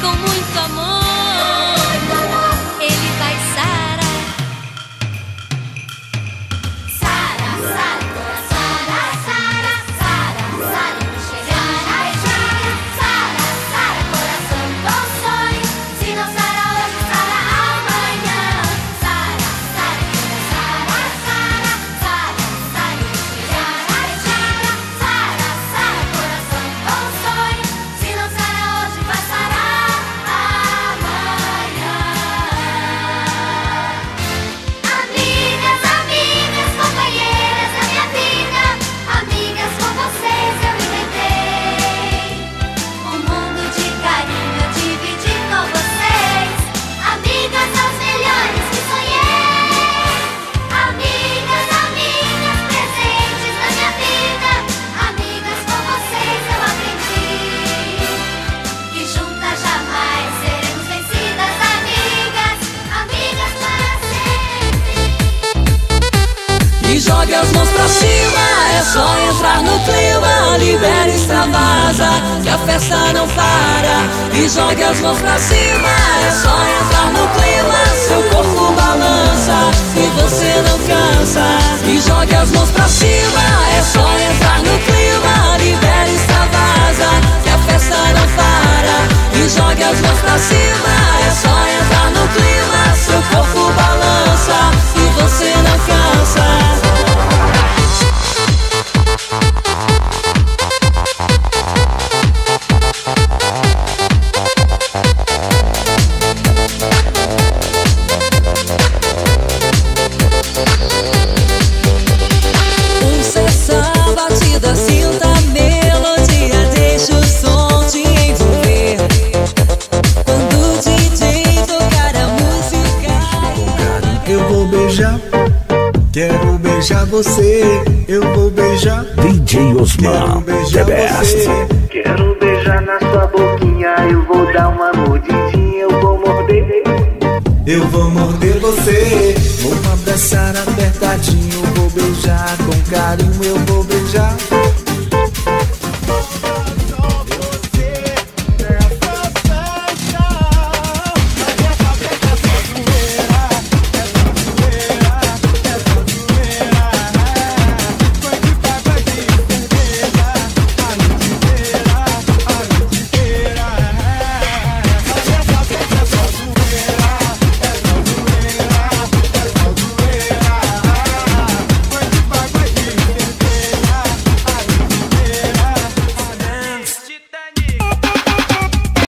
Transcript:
com muito amor, ele vai sarar. Sara, Sara, Sara, Sara, Sara, Sara, no cheirão de beijinho. Sara, Sara, coração com sonho. Se não Sara hoje, Sara amanhã. Sara, Sara, Sara, Sara, Sara, Sara, no cheirão de beijinho. Sara, Sara, coração com sonho. Se não Sara hoje, vai sarar amanhã. Amigas, amigas, companheiras da minha vida, amigas, com vocês eu inventei um mundo de carinho eu dividi com vocês. Amigas, as melhores que sonhei. Amigas, amigas, presentes na minha vida, amigas, com vocês eu aprendi que juntas jamais seremos vencidas. Amigas, amigas para sempre. E jogue as mãos pra cima, é só entrar no clima. Libera, extravasa, que a festa não para. E jogue as mãos pra cima, é só entrar no clima. Seu corpo balança e você não cansa. E jogue as mãos pra cima, é só entrar no clima. Libera, extravasa, que a festa não para. E jogue as mãos pra cima, é só entrar no clima. Seu corpo balança e você não cansa. Sessão, batida, sinta a melodia, deixa o som te envolver. Quando o DJ tocar a música, eu vou beijar, quero beijar você. Eu vou beijar, DJ Osman, quero beijar the best. você. Quero beijar na sua boquinha, eu vou dar uma mordidinha, eu vou morder. Eu vou morder você, vou abraçar apertadinho, vou beijar com carinho, eu vou beijar.